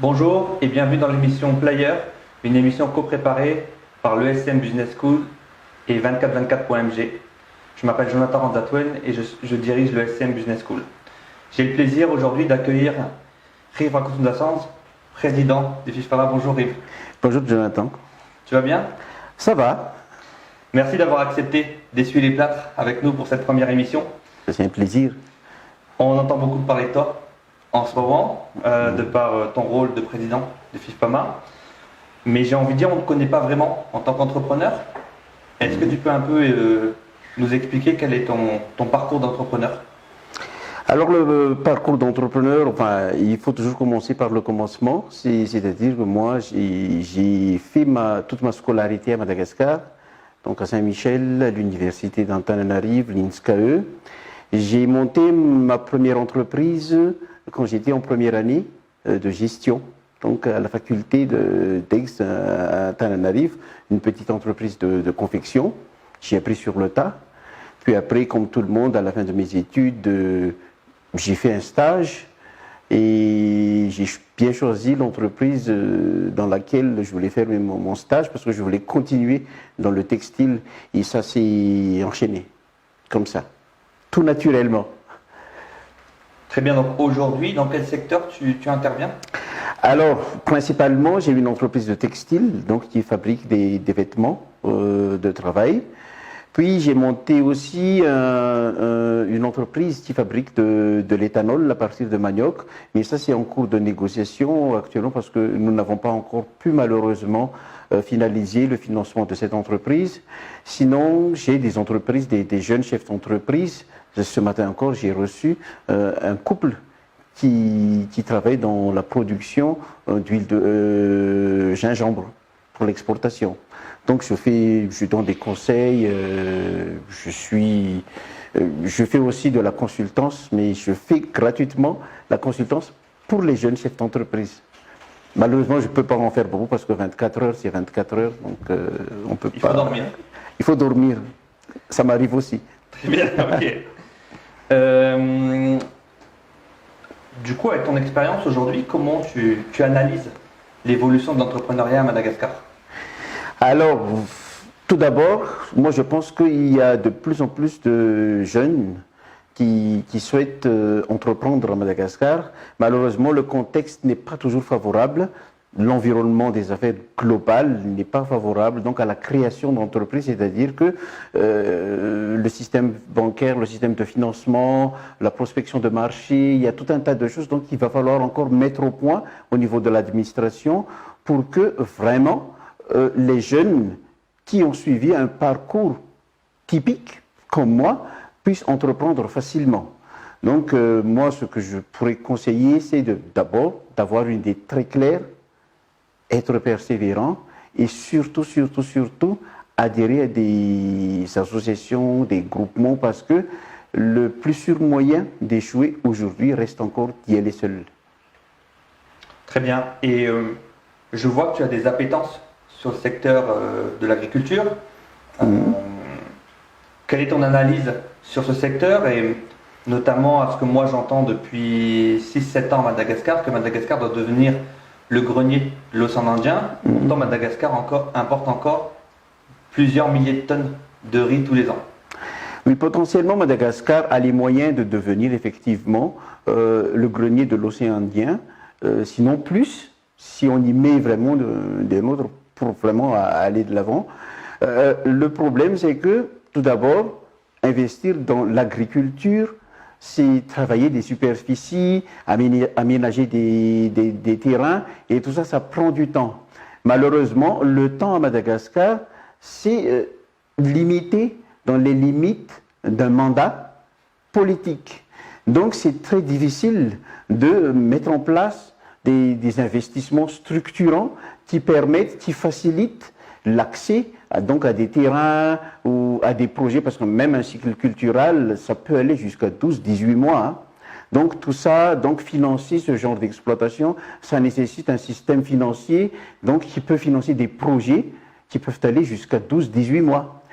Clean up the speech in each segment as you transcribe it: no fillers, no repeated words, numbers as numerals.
Bonjour et bienvenue dans l'émission Player, une émission co-préparée par l'ESM Business School et 2424.mg. Je m'appelle Jonathan Ranzatwen et je dirige l'ESM Business School. J'ai le plaisir aujourd'hui d'accueillir Rive Rakosundassans, président de FIFPAMA. Bonjour Rive. Bonjour Jonathan. Tu vas bien? Ça va. Merci d'avoir accepté d'essuyer les plâtres avec nous pour cette première émission. C'est un plaisir. On entend beaucoup parler de toi en ce moment, de par ton rôle de président de FIFPAMA. Mais j'ai envie de dire, on ne te connaît pas vraiment en tant qu'entrepreneur. Est-ce que tu peux un peu nous expliquer quel est ton parcours d'entrepreneur? Alors le parcours d'entrepreneur, il faut toujours commencer par le commencement. C'est-à-dire que moi, j'ai fait toute ma scolarité à Madagascar, donc à Saint-Michel, à l'université d'Antananarive, l'INSCAE. J'ai monté ma première entreprise quand j'étais en première année de gestion, donc à la faculté d'Aix à Antananarive, une petite entreprise de confection. J'ai appris sur le tas. Puis après, comme tout le monde, à la fin de mes études, j'ai fait un stage et j'ai bien choisi l'entreprise dans laquelle je voulais faire mon stage parce que je voulais continuer dans le textile et ça s'est enchaîné comme ça, tout naturellement. Très bien, donc aujourd'hui, dans quel secteur tu interviens? Alors, principalement, j'ai une entreprise de textile donc, qui fabrique des vêtements de travail. Puis j'ai monté aussi une entreprise qui fabrique de l'éthanol à partir de manioc, mais ça c'est en cours de négociation actuellement parce que nous n'avons pas encore pu malheureusement finaliser le financement de cette entreprise. Sinon j'ai des entreprises, des jeunes chefs d'entreprise. Ce matin encore j'ai reçu un couple qui travaille dans la production d'huile de gingembre pour l'exportation. Donc je donne des conseils, je fais aussi de la consultance, mais je fais gratuitement la consultance pour les jeunes chefs d'entreprise. Malheureusement, je ne peux pas en faire beaucoup parce que 24 heures, c'est 24 heures, donc on peut pas. Il faut dormir. Il faut dormir, ça m'arrive aussi. Très bien, ok. Du coup, avec ton expérience aujourd'hui, comment tu analyses l'évolution de l'entrepreneuriat à Madagascar? Alors, tout d'abord, moi je pense qu'il y a de plus en plus de jeunes qui souhaitent entreprendre à Madagascar. Malheureusement, le contexte n'est pas toujours favorable. L'environnement des affaires globales n'est pas favorable donc à la création d'entreprises, c'est-à-dire que le système bancaire, le système de financement, la prospection de marché, il y a tout un tas de choses donc il va falloir encore mettre au point au niveau de l'administration pour que vraiment les jeunes qui ont suivi un parcours typique, comme moi, puissent entreprendre facilement. Donc, moi, ce que je pourrais conseiller, c'est d'abord d'avoir une idée très claire, être persévérant et surtout, adhérer à des associations, des groupements, parce que le plus sûr moyen d'échouer aujourd'hui reste encore d'y aller seul. Très bien. Et je vois que tu as des appétences sur le secteur de l'agriculture. Quelle est ton analyse sur ce secteur et notamment à ce que moi j'entends depuis 6-7 ans à Madagascar, que Madagascar doit devenir le grenier de l'océan Indien. Pourtant Madagascar importe encore plusieurs milliers de tonnes de riz tous les ans. Oui, potentiellement Madagascar a les moyens de devenir effectivement le grenier de l'océan Indien, sinon plus, si on y met vraiment des nôtres pour vraiment aller de l'avant. Le problème, c'est que, tout d'abord, investir dans l'agriculture, c'est travailler des superficies, aménager des terrains, et tout ça, ça prend du temps. Malheureusement, le temps à Madagascar, c'est limité dans les limites d'un mandat politique. Donc, c'est très difficile de mettre en place des investissements structurants qui permettent, qui facilitent l'accès à des terrains ou à des projets, parce que même un cycle culturel, ça peut aller jusqu'à 12-18 mois. Hein. Donc tout ça, donc financer ce genre d'exploitation, ça nécessite un système financier donc, qui peut financer des projets qui peuvent aller jusqu'à 12-18 mois.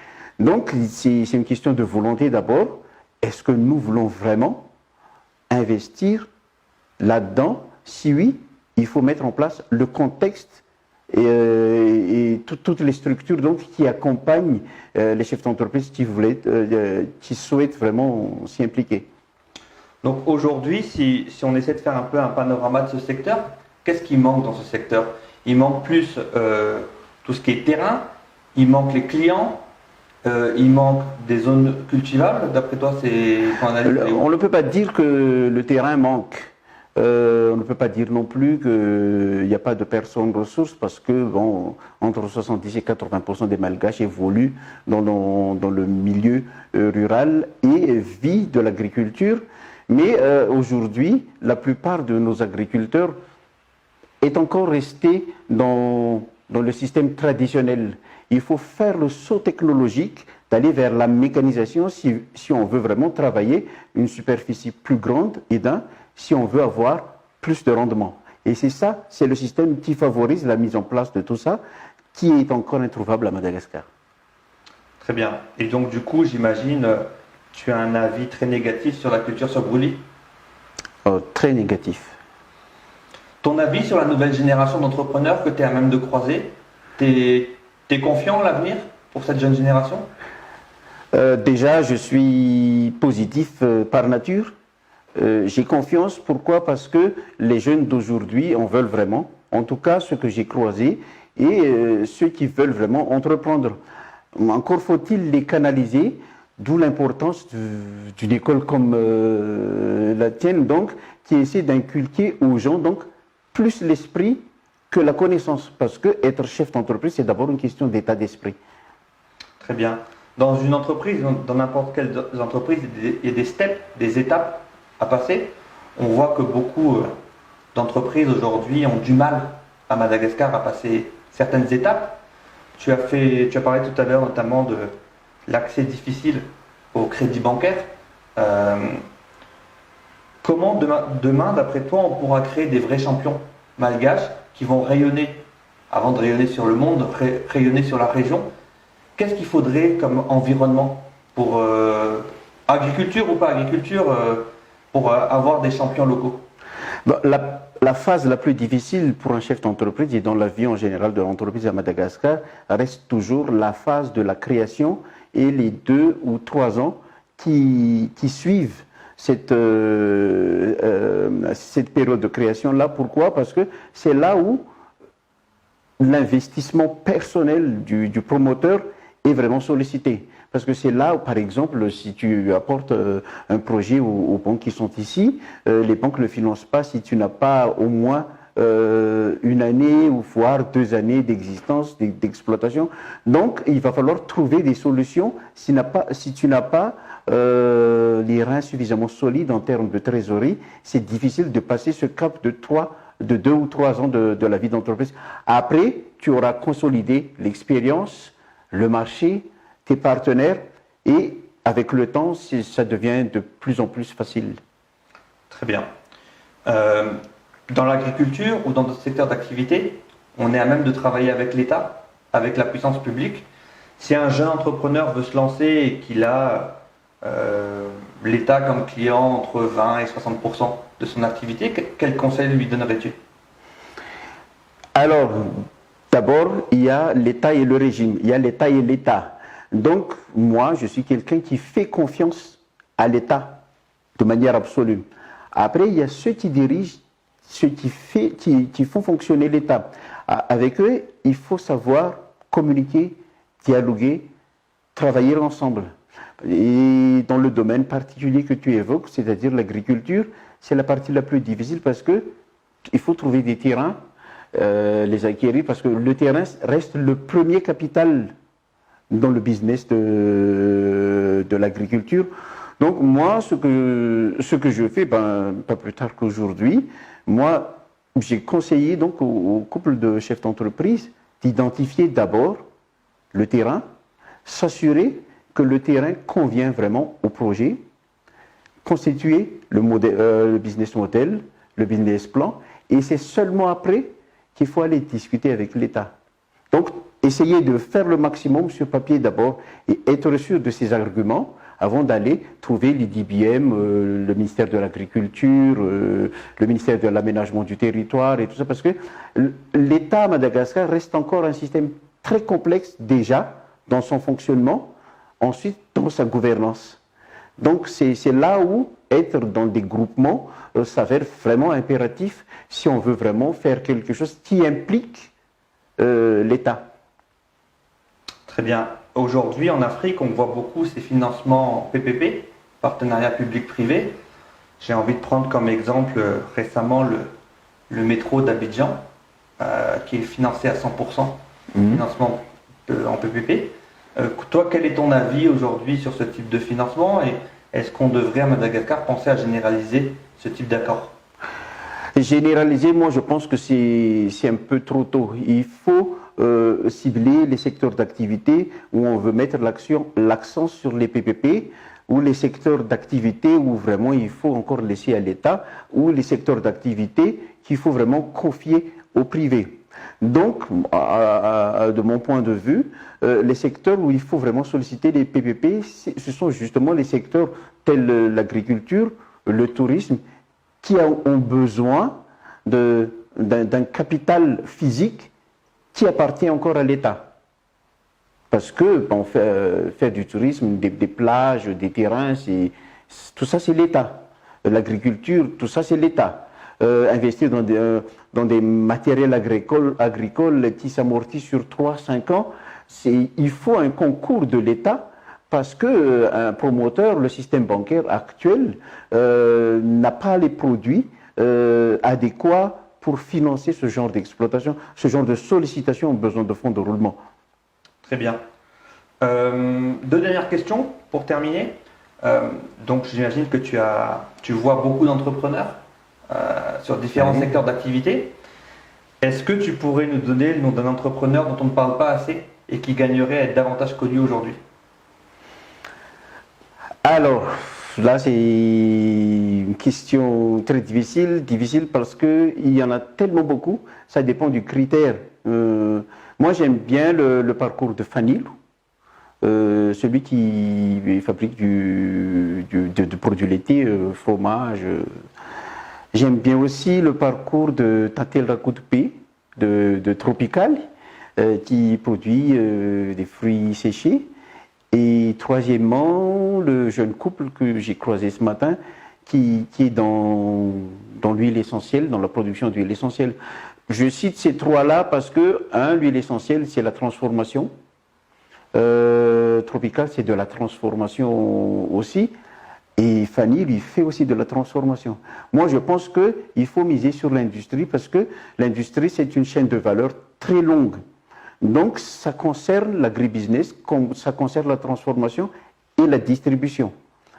Donc c'est une question de volonté d'abord. Est-ce que nous voulons vraiment investir là-dedans? Si oui, il faut mettre en place le contexte et toutes les structures donc, qui accompagnent les chefs d'entreprise qui souhaitent vraiment s'y impliquer. Donc aujourd'hui, si on essaie de faire un peu un panorama de ce secteur, qu'est-ce qui manque dans ce secteur? Il manque plus tout ce qui est terrain, il manque les clients, il manque des zones cultivables. D'après toi, c'est ton analyse? On ne peut pas dire que le terrain manque. On ne peut pas dire non plus qu'il n'y a pas de personnes ressources parce que bon, entre 70 et 80% des Malgaches évoluent dans le milieu rural et vivent de l'agriculture. Mais aujourd'hui, la plupart de nos agriculteurs est encore resté dans le système traditionnel. Il faut faire le saut technologique d'aller vers la mécanisation si on veut vraiment travailler une superficie plus grande et si on veut avoir plus de rendement. Et c'est ça, c'est le système qui favorise la mise en place de tout ça, qui est encore introuvable à Madagascar. Très bien. Et donc du coup, j'imagine, tu as un avis très négatif sur la culture sur brûlis? Très négatif. Ton avis sur la nouvelle génération d'entrepreneurs que tu es à même de croiser? Tu es confiant en l'avenir pour cette jeune génération? Déjà, je suis positif par nature. J'ai confiance, pourquoi? Parce que les jeunes d'aujourd'hui en veulent vraiment, en tout cas ceux que j'ai croisés et ceux qui veulent vraiment entreprendre. Encore faut-il les canaliser, d'où l'importance d'une école comme la tienne, donc, qui essaie d'inculquer aux gens donc, plus l'esprit que la connaissance, parce que être chef d'entreprise, c'est d'abord une question d'état d'esprit. Très bien. Dans une entreprise, dans n'importe quelle entreprise, il y a des steps, des étapes à passer. On voit que beaucoup d'entreprises aujourd'hui ont du mal à Madagascar à passer certaines étapes. Tu as parlé tout à l'heure notamment de l'accès difficile au crédit bancaire. Comment demain, d'après toi, on pourra créer des vrais champions malgaches qui vont rayonner, avant de rayonner sur le monde, rayonner sur la région? Qu'est-ce qu'il faudrait comme environnement pour agriculture ou pas agriculture pour avoir des champions locaux? La phase la plus difficile pour un chef d'entreprise et dans la vie en général de l'entreprise à Madagascar reste toujours la phase de la création et les 2 ou 3 ans qui suivent cette période de création-là. Pourquoi? Parce que c'est là où l'investissement personnel du promoteur est vraiment sollicité. Parce que c'est là où, par exemple, si tu apportes un projet aux banques qui sont ici, les banques ne le financent pas si tu n'as pas au moins une année ou voire 2 années d'existence, d'exploitation. Donc, il va falloir trouver des solutions si tu n'as pas les reins suffisamment solides en termes de trésorerie. C'est difficile de passer ce cap de 2 ou 3 ans de la vie d'entreprise. Après, tu auras consolidé l'expérience, le marché, tes partenaires, et avec le temps, ça devient de plus en plus facile. Très bien. Dans l'agriculture ou dans d'autres secteurs d'activité, on est à même de travailler avec l'État, avec la puissance publique. Si un jeune entrepreneur veut se lancer et qu'il a l'État comme client entre 20 et 60% de son activité, quel conseil lui donnerais-tu? Alors, d'abord, il y a l'État et le régime, il y a l'État et l'État. Donc, moi, je suis quelqu'un qui fait confiance à l'État de manière absolue. Après, il y a ceux qui dirigent, ceux qui font fonctionner l'État. Avec eux, il faut savoir communiquer, dialoguer, travailler ensemble. Et dans le domaine particulier que tu évoques, c'est-à-dire l'agriculture, c'est la partie la plus difficile parce que il faut trouver des terrains, les acquérir, parce que le terrain reste le premier capital dans le business de l'agriculture. Donc moi, ce que je fais, pas plus tard qu'aujourd'hui, moi, j'ai conseillé donc au couple de chefs d'entreprise d'identifier d'abord le terrain, s'assurer que le terrain convient vraiment au projet, constituer le business model, le business plan, et c'est seulement après qu'il faut aller discuter avec l'État. Donc, essayez de faire le maximum sur papier d'abord et être sûr de ces arguments. avant d'aller trouver l'IDBM, le ministère de l'Agriculture, le ministère de l'Aménagement du Territoire et tout ça, parce que l'État à Madagascar reste encore un système très complexe déjà dans son fonctionnement, ensuite dans sa gouvernance. Donc c'est là où être dans des groupements s'avère vraiment impératif si on veut vraiment faire quelque chose qui implique l'État. Très bien. Aujourd'hui, en Afrique, on voit beaucoup ces financements en PPP, partenariat public-privé. J'ai envie de prendre comme exemple récemment le métro d'Abidjan, qui est financé à 100%, financement en PPP. Toi, quel est ton avis aujourd'hui sur ce type de financement et est-ce qu'on devrait à Madagascar penser à généraliser ce type d'accord? Généraliser, moi je pense que c'est un peu trop tôt. Il faut cibler les secteurs d'activité où on veut mettre l'accent sur les PPP, ou les secteurs d'activité où vraiment il faut encore laisser à l'État, ou les secteurs d'activité qu'il faut vraiment confier au privé. Donc, de mon point de vue, les secteurs où il faut vraiment solliciter les PPP, ce sont justement les secteurs tels l'agriculture, le tourisme, qui ont besoin d'un capital physique qui appartient encore à l'État. Parce que faire du tourisme, des plages, des terrains, tout ça c'est l'État. L'agriculture, tout ça c'est l'État. Investir dans des matériels agricoles qui s'amortissent sur 3-5 ans, il faut un concours de l'État parce qu'un promoteur, le système bancaire actuel, n'a pas les produits adéquats pour financer ce genre d'exploitation, ce genre de sollicitation en besoin de fonds de roulement. Très bien. Deux dernières questions pour terminer. Donc j'imagine que tu vois beaucoup d'entrepreneurs sur différents secteurs d'activité. Est-ce que tu pourrais nous donner le nom d'un entrepreneur dont on ne parle pas assez et qui gagnerait à être davantage connu aujourd'hui? Alors, là c'est une question très difficile parce qu'il y en a tellement beaucoup, ça dépend du critère. Moi j'aime bien le parcours de Fanil, celui qui fabrique du produits laitiers, fromage. J'aime bien aussi le parcours de Tatel Rakutpe de Tropical, qui produit des fruits séchés. Et troisièmement, le jeune couple que j'ai croisé ce matin, qui est dans l'huile essentielle, dans la production d'huile essentielle. Je cite ces trois-là parce que, l'huile essentielle, c'est la transformation. Tropical, c'est de la transformation aussi. Et Fanny, lui, fait aussi de la transformation. Moi, je pense qu'il faut miser sur l'industrie parce que l'industrie, c'est une chaîne de valeur très longue. Donc, ça concerne l'agribusiness, ça concerne la transformation et la distribution.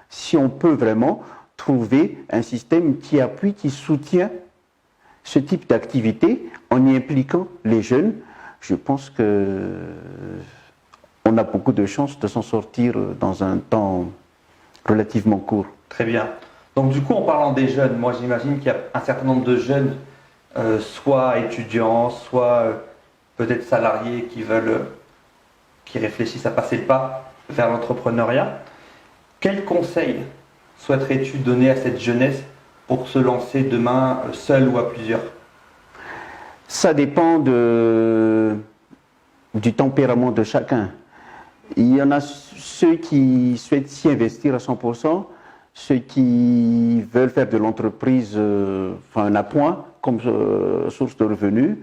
Si on peut vraiment trouver un système qui appuie, qui soutient ce type d'activité en y impliquant les jeunes, je pense qu'on a beaucoup de chances de s'en sortir dans un temps relativement court. Très bien. Donc du coup, en parlant des jeunes, moi j'imagine qu'il y a un certain nombre de jeunes, soit étudiants, soit peut-être salariés qui réfléchissent à passer le pas vers l'entrepreneuriat. Quels conseils souhaiterais-tu donner à cette jeunesse pour se lancer demain seul ou à plusieurs? Ça dépend du tempérament de chacun. Il y en a ceux qui souhaitent s'y investir à 100%, ceux qui veulent faire de l'entreprise un appoint comme source de revenus,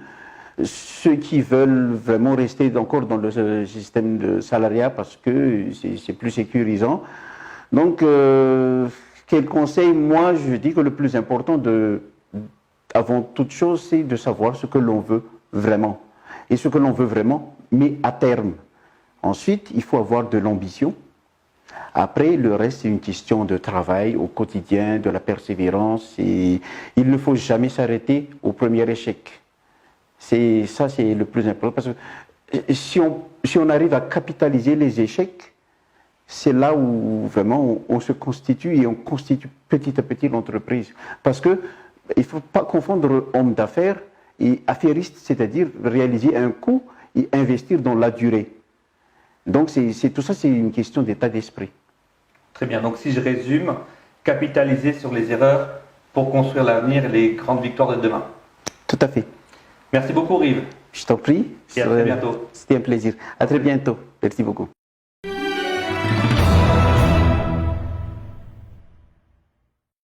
ceux qui veulent vraiment rester encore dans le système de salariat parce que c'est plus sécurisant. Donc, quel conseil? Moi, je dis que le plus important, avant toute chose, c'est de savoir ce que l'on veut vraiment. Et ce que l'on veut vraiment, mais à terme. Ensuite, il faut avoir de l'ambition. Après, le reste, c'est une question de travail au quotidien, de la persévérance. Et il ne faut jamais s'arrêter au premier échec. Ça, c'est le plus important. Parce que si on arrive à capitaliser les échecs, c'est là où vraiment on se constitue et on constitue petit à petit l'entreprise. Parce qu'il ne faut pas confondre homme d'affaires et affairiste, c'est-à-dire réaliser un coût et investir dans la durée. Donc tout ça, c'est une question d'état d'esprit. Très bien. Donc si je résume, capitaliser sur les erreurs pour construire l'avenir et les grandes victoires de demain. Tout à fait. Merci beaucoup, Rive. Je t'en prie. Et à très bientôt. C'était un plaisir. À très bientôt. Merci beaucoup.